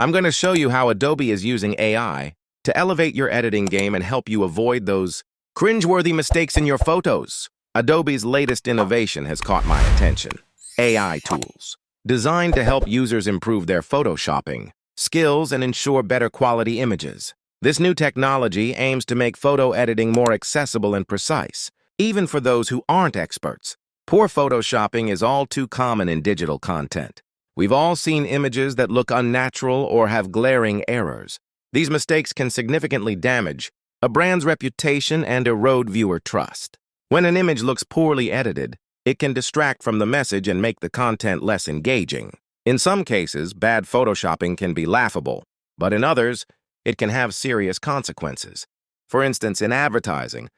I'm going to show you how Adobe is using AI to elevate your editing game and help you avoid those cringeworthy mistakes in your photos. Adobe's latest innovation has caught my attention. AI tools, designed to help users improve their photoshopping skills and ensure better quality images. This new technology aims to make photo editing more accessible and precise, even for those who aren't experts. Poor photoshopping is all too common in digital content. We've all seen images that look unnatural or have glaring errors. These mistakes can significantly damage a brand's reputation and erode viewer trust. When an image looks poorly edited, it can distract from the message and make the content less engaging. In some cases, bad photoshopping can be laughable, but in others, it can have serious consequences. For instance, in advertising,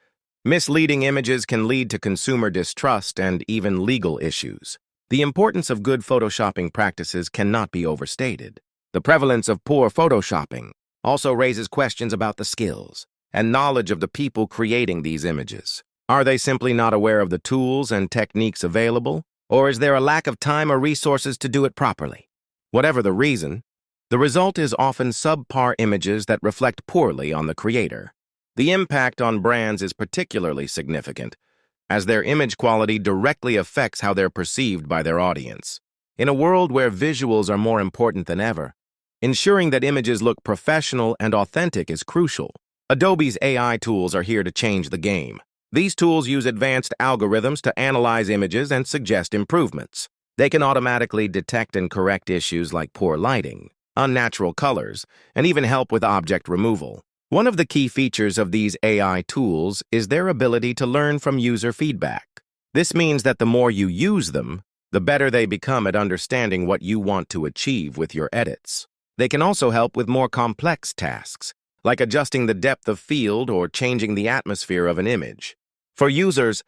misleading images can lead to consumer distrust and even legal issues. The importance of good photoshopping practices cannot be overstated. The prevalence of poor photoshopping also raises questions about the skills and knowledge of the people creating these images. Are they simply not aware of the tools and techniques available, or is there a lack of time or resources to do it properly? Whatever the reason, the result is often subpar images that reflect poorly on the creator. The impact on brands is particularly significant, as their image quality directly affects how they're perceived by their audience. In a world where visuals are more important than ever, ensuring that images look professional and authentic is crucial. Adobe's AI tools are here to change the game. These tools use advanced algorithms to analyze images and suggest improvements. They can automatically detect and correct issues like poor lighting, unnatural colors, and even help with object removal. One of the key features of these AI tools is their ability to learn from user feedback. This means that the more you use them, the better they become at understanding what you want to achieve with your edits. They can also help with more complex tasks, like adjusting the depth of field or changing the atmosphere of an image. For users,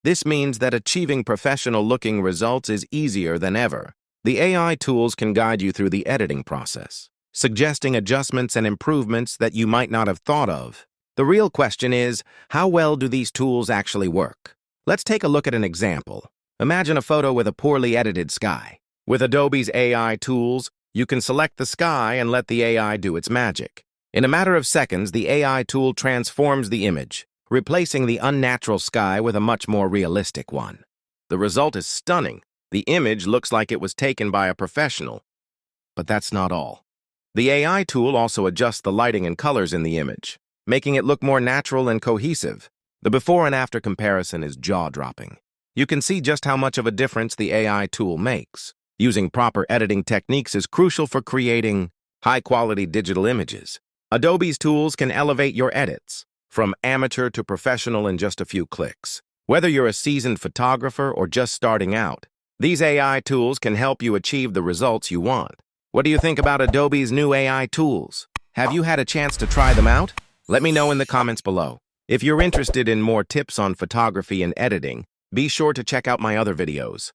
this means that achieving professional-looking results is easier than ever. The AI tools can guide you through the editing process, suggesting adjustments and improvements that you might not have thought of. The real question is, how well do these tools actually work? Let's take a look at an example. Imagine a photo with a poorly edited sky. With Adobe's AI tools, you can select the sky and let the AI do its magic. In a matter of seconds, the AI tool transforms the image, replacing the unnatural sky with a much more realistic one. The result is stunning. The image looks like it was taken by a professional. But that's not all. The AI tool also adjusts the lighting and colors in the image, making it look more natural and cohesive. The before and after comparison is jaw-dropping. You can see just how much of a difference the AI tool makes. Using proper editing techniques is crucial for creating high-quality digital images. Adobe's tools can elevate your edits, from amateur to professional in just a few clicks. Whether you're a seasoned photographer or just starting out, these AI tools can help you achieve the results you want. What do you think about Adobe's new AI tools? Have you had a chance to try them out? Let me know in the comments below. If you're interested in more tips on photography and editing, be sure to check out my other videos.